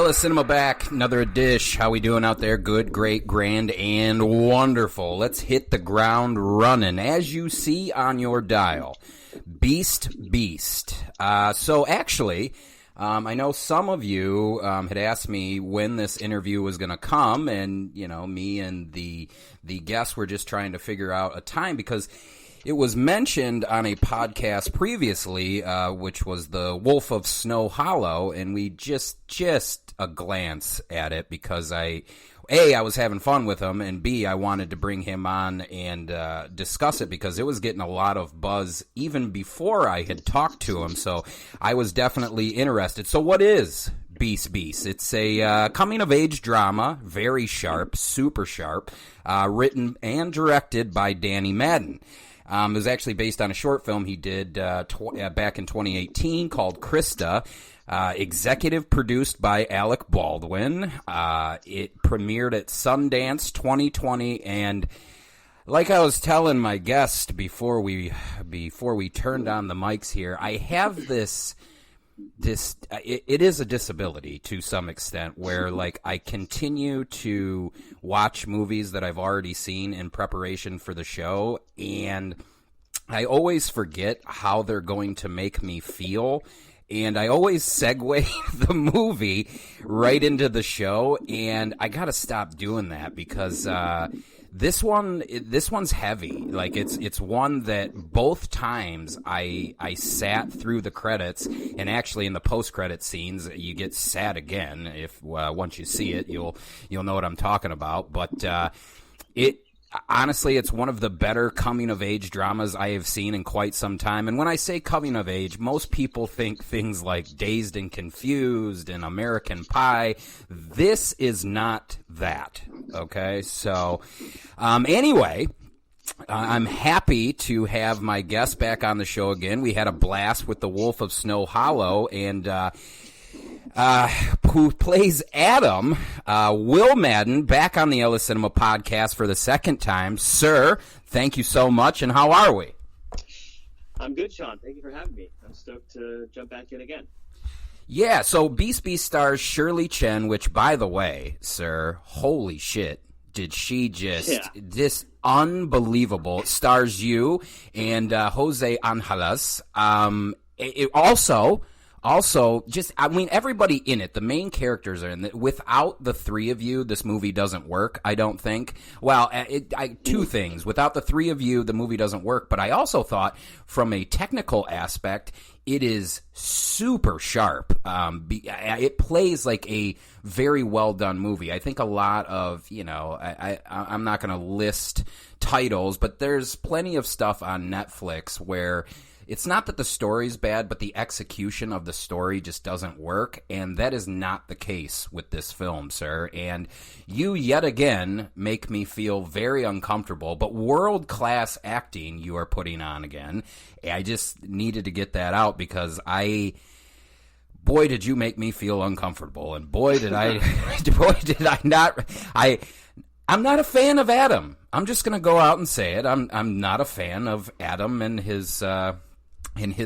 Ella Cinema back, another dish. How we doing out there? Good, great, grand, and wonderful. Let's hit the ground running. As you see on your dial, Beast. So actually, I know some of you had asked me when this interview was going to come, and me and the guests were just trying to figure out a time because it was mentioned on a podcast previously, which was the Wolf of Snow Hollow, and we just a glance at it because I was having fun with him, and B, I wanted to bring him on and discuss it because it was getting a lot of buzz even before I had talked to him, so I was definitely interested. So what is Beast? It's a coming-of-age drama, very sharp, super sharp, written and directed by Danny Madden. It was actually based on a short film he did back in 2018 called Krista, executive produced by Alec Baldwin. It premiered at Sundance 2020, and like I was telling my guest before we turned on the mics here, I have this it is a disability to some extent where like I continue to watch movies that I've already seen in preparation for the show, and I always forget how they're going to make me feel, and I always segue the movie right into the show, and I gotta stop doing that because this one's heavy. Like it's one that both times I sat through the credits, and actually in the post-credit scenes you get sad again. If once you see it, you'll know what I'm talking about. But honestly, it's one of the better coming-of-age dramas I have seen in quite some time. And when I say coming-of-age, most people think things like Dazed and Confused and American Pie. This is not that, okay? So, anyway, I'm happy to have my guest back on the show again. We had a blast with the Wolf of Snow Hollow, and who plays Adam, Will Madden, back on the Ella Cinema podcast for the second time. Sir, thank you so much, and how are we? I'm good, Sean. Thank you for having me. I'm stoked to jump back in again. Yeah, so Beast stars Shirley Chen, which, by the way, sir, holy shit, did she just unbelievable. It stars you and Jose Angeles. Also, everybody in it, the main characters are in it. Without the three of you, this movie doesn't work, I don't think. Well, two things. Without the three of you, the movie doesn't work. But I also thought, from a technical aspect, it is super sharp. It plays like a very well-done movie. I think a lot of, I'm not going to list titles, but there's plenty of stuff on Netflix where it's not that the story's bad, but the execution of the story just doesn't work, and that is not the case with this film, sir. And you, yet again, make me feel very uncomfortable, but world-class acting you are putting on again. I just needed to get that out because boy, did you make me feel uncomfortable, and boy, did I not. I'm not a fan of Adam. I'm just going to go out and say it. I'm not a fan of Adam and his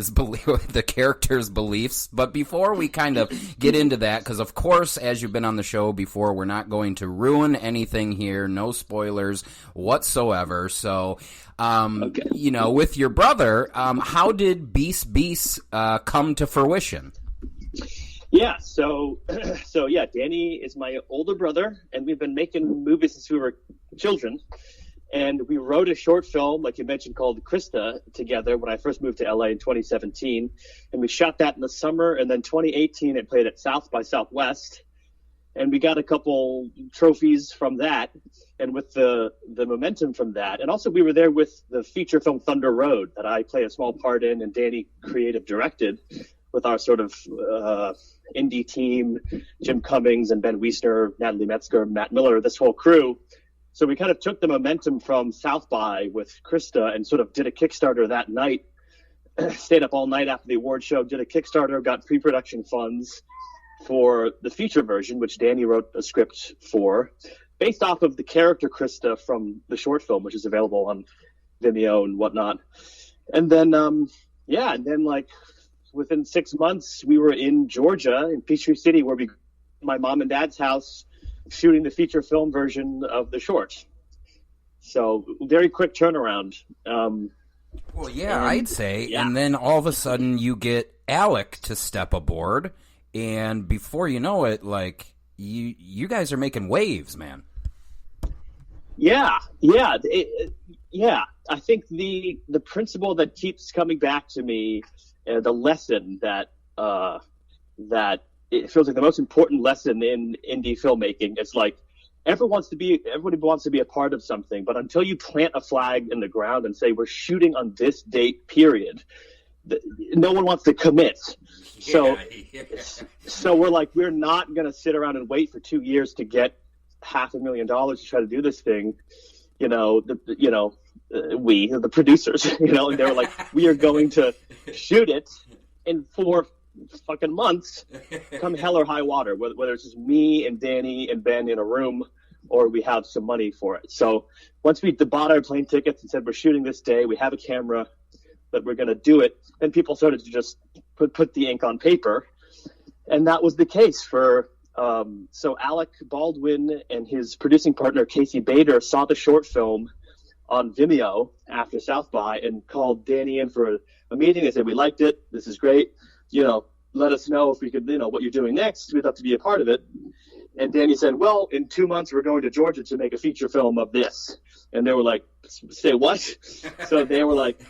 belief, the character's beliefs. But before we kind of get into that, because of course, as you've been on the show before, we're not going to ruin anything here. No spoilers whatsoever. So, okay. With your brother, how did Beast come to fruition? Yeah, so Danny is my older brother, and we've been making movies since we were children. And we wrote a short film, like you mentioned, called Krista together when I first moved to LA in 2017. And we shot that in the summer, and then 2018 it played at South by Southwest. And we got a couple trophies from that, and with the momentum from that. And also we were there with the feature film Thunder Road that I play a small part in, and Danny creative directed, with our sort of indie team, Jim Cummings and Ben Wiesner, Natalie Metzger, Matt Miller, this whole crew. So we kind of took the momentum from South by with Krista and sort of did a Kickstarter that night, stayed up all night after the award show, did a Kickstarter, got pre-production funds for the feature version, which Danny wrote a script for, based off of the character Krista from the short film, which is available on Vimeo and whatnot. And then, like within 6 months, we were in Georgia, in Peachtree City, where we my mom and dad's house shooting the feature film version of the short. So very quick turnaround. Well, yeah, I'd say. Yeah. And then all of a sudden you get Alec to step aboard, and before you know it, like, you guys are making waves, man. Yeah. I think the principle that keeps coming back to me, the lesson that it feels like the most important lesson in indie filmmaking. It's like everybody wants to be a part of something, but until you plant a flag in the ground and say we're shooting on this date period, no one wants to commit. So we're like, we're not going to sit around and wait for 2 years to get $500,000 to try to do this thing. We, the producers, and they were like, we are going to shoot it in 4 fucking months, come hell or high water, whether it's just me and Danny and Ben in a room or we have some money for it. So once we bought our plane tickets and said we're shooting this day, we have a camera, that we're going to do it, then people started to just put the ink on paper. And that was the case for so Alec Baldwin and his producing partner Casey Bader saw the short film on Vimeo after South by and called Danny in for a meeting. They said, we liked it, this is great, let us know if we could, what you're doing next, we'd love to be a part of it. And Danny said, well, in 2 months we're going to Georgia to make a feature film of this. And they were like, say what? So they were like,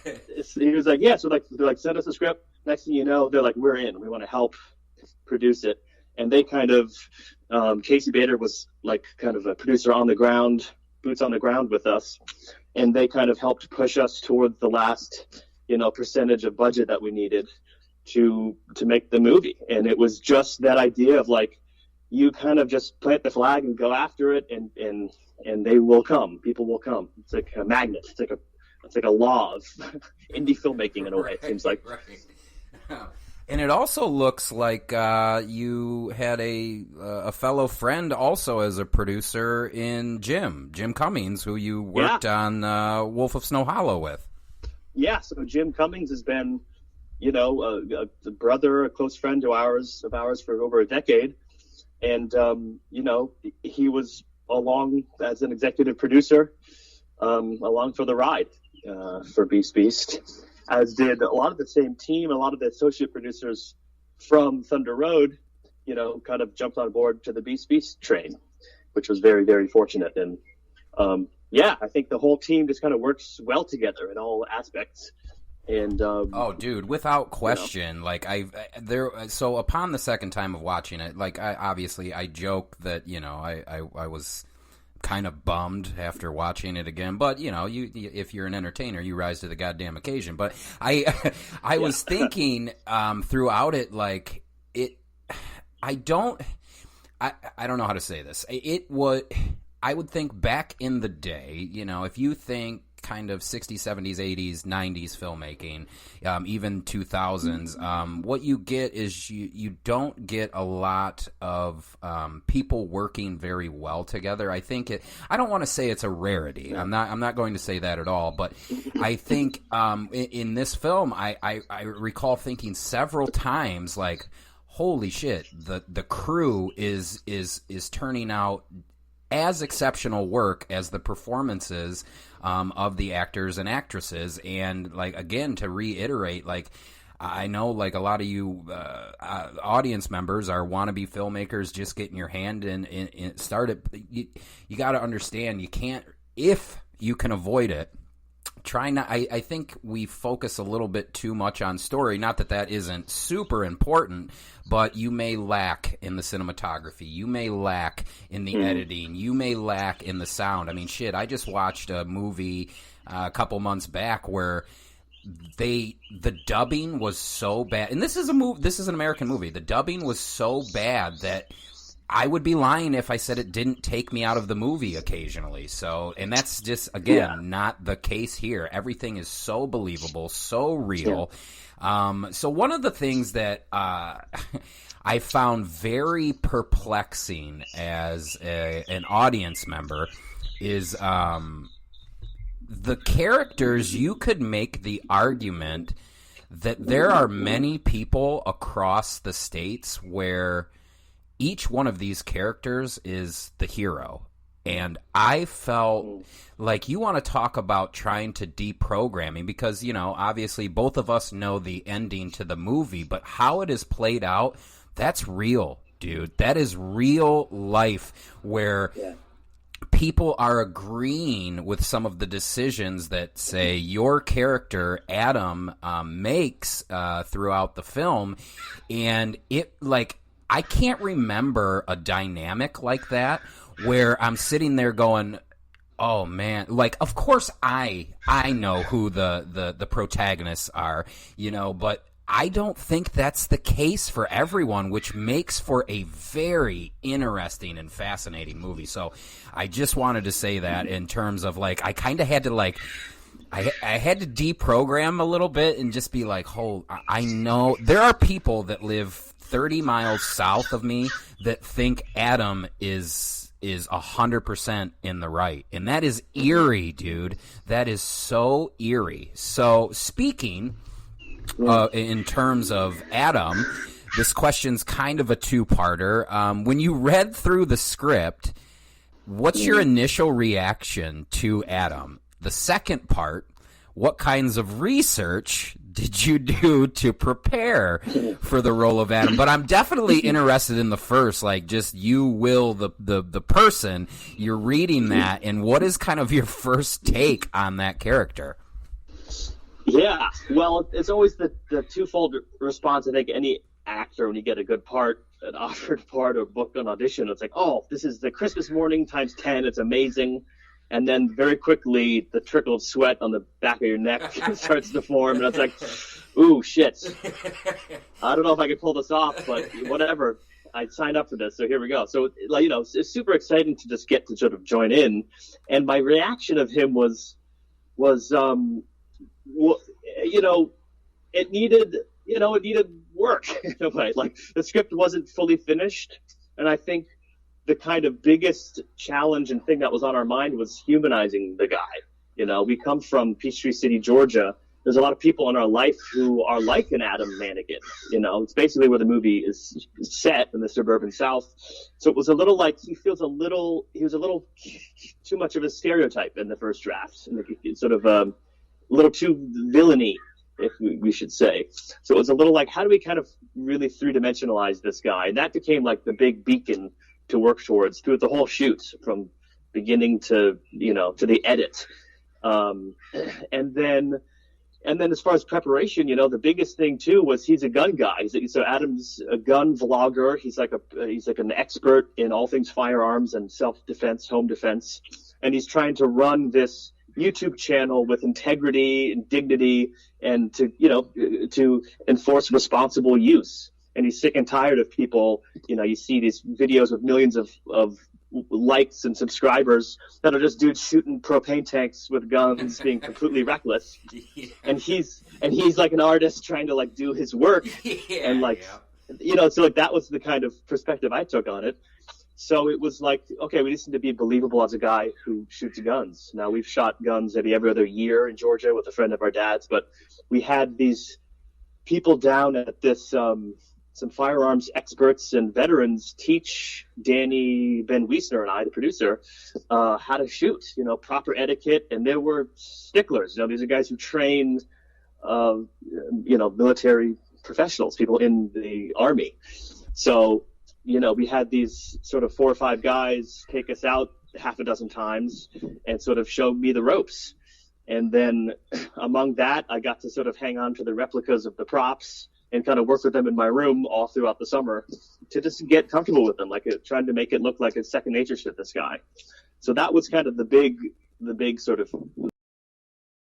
he was like, yeah. So they're like, send us a script. Next thing you know, they're like, we're in, we want to help produce it. And they kind of, Casey Bader was like kind of a producer on the ground, boots on the ground with us. And they kind of helped push us towards the last, percentage of budget that we needed to make the movie. And it was just that idea of like, you kind of just plant the flag and go after it, and they will come. People will come. It's like a magnet. It's like a law of indie filmmaking in a way. It seems like. Right. And it also looks like you had a fellow friend also as a producer in Jim Cummings, who you worked on Wolf of Snow Hollow with. Yeah, so Jim Cummings has been, a brother, a close friend of ours for over a decade. And, he was along as an executive producer, along for the ride for Beast, as did a lot of the same team, a lot of the associate producers from Thunder Road, kind of jumped on board to the Beast train, which was very, very fortunate. And, I think the whole team just kind of works well together in all aspects. And oh, dude, without question, so upon the second time of watching it, like I joke that I was kind of bummed after watching it again, but you if you're an entertainer, you rise to the goddamn occasion. But I was thinking throughout it, like I don't know how to say this. I would think back in the day, if you think kind of 60s, 70s, 80s, 90s filmmaking, even 2000s, what you get is you don't get a lot of people working very well together. I think I don't want to say it's a rarity. I'm not going to say that at all, but I think in this film I recall thinking several times, like, holy shit, the crew is turning out as exceptional work as the performances of the actors and actresses. And like, again, to reiterate, like, I know like a lot of you audience members are wannabe filmmakers just getting your hand in started. You got to understand, you can't, if you can avoid it, try not. I think we focus a little bit too much on story. Not that isn't super important, but you may lack in the cinematography. You may lack in the editing. You may lack in the sound. I mean, shit, I just watched a movie a couple months back where the dubbing was so bad. And this is an American movie. The dubbing was so bad that I would be lying if I said it didn't take me out of the movie occasionally. So, and that's just, again, not the case here. Everything is so believable, so real. So one of the things that I found very perplexing as an audience member is the characters. You could make the argument that there are many people across the states where each one of these characters is the hero. And I felt like, you want to talk about trying to deprogramming, because, you know, obviously both of us know the ending to the movie, but how it is played out, that's real, dude. That is real life, where people are agreeing with some of the decisions that, say, your character, Adam, makes throughout the film. And it, like, I can't remember a dynamic like that where I'm sitting there going, oh man, like, of course I know who the protagonists are, you know, but I don't think that's the case for everyone, which makes for a very interesting and fascinating movie. So I just wanted to say that, in terms of, like, I kind of had to, like, I had to deprogram a little bit and just be like, oh, I know there are people that live 30 miles south of me that think Adam is 100% in the right. And that is eerie, dude. That is so eerie. So speaking in terms of Adam, this question's kind of a two-parter. When you read through the script, what's your initial reaction to Adam? The second part, what kinds of research did you do to prepare for the role of Adam? But I'm definitely interested in the first, like, just you, Will, the person, you're reading that, and what is kind of your first take on that character? Yeah, well, it's always the twofold response. I think any actor, when you get a good part, an offered part or booked on audition, it's like, oh, this is the Christmas morning times 10. It's amazing. And then very quickly, the trickle of sweat on the back of your neck starts to form, and it's like, ooh, shit. I don't know if I could pull this off, but whatever. I signed up for this, so here we go. So, like, you know, it's super exciting to just get to sort of join in. And my reaction of him was you know, it needed work in a way. Like, the script wasn't fully finished, and I think the kind of biggest challenge and thing that was on our mind was humanizing the guy. You know, we come from Peachtree City, Georgia. There's a lot of people in our life who are like an Adam Manigan. You know, it's basically where the movie is set, in the suburban South. So it was a little like, he was a little too much of a stereotype in the first draft. Sort of a little too villainy, if we should say. So it was a little like, how do we kind of really three-dimensionalize this guy? And that became like the big beacon to work towards through the whole shoot, from beginning to, you know, to the edit. And then as far as preparation, you know, the biggest thing too was, he's a gun guy. So Adam's a gun vlogger. He's like an expert in all things firearms and self-defense, home defense. And he's trying to run this YouTube channel with integrity and dignity, and to enforce responsible use. And he's sick and tired of people, you know, you see these videos with millions of likes and subscribers that are just dudes shooting propane tanks with guns, being completely reckless. Yeah. And he's like an artist trying to, like, do his work. Yeah, and like, yeah. You know, so like, that was the kind of perspective I took on it. So it was like, okay, we just need to be believable as a guy who shoots guns. Now, we've shot guns maybe every other year in Georgia with a friend of our dad's, but we had these people down at this, some firearms experts and veterans teach Danny Ben Wiesner and I, the producer, how to shoot, you know, proper etiquette. And there were sticklers. You know, these are guys who train, you know, military professionals, people in the Army. So, you know, we had these sort of 4 or 5 guys take us out half a dozen times and sort of show me the ropes. And then among that, I got to sort of hang on to the replicas of the props and kind of work with them in my room all throughout the summer to just get comfortable with them, like trying to make it look like it's second nature to this guy. So that was kind of the big sort of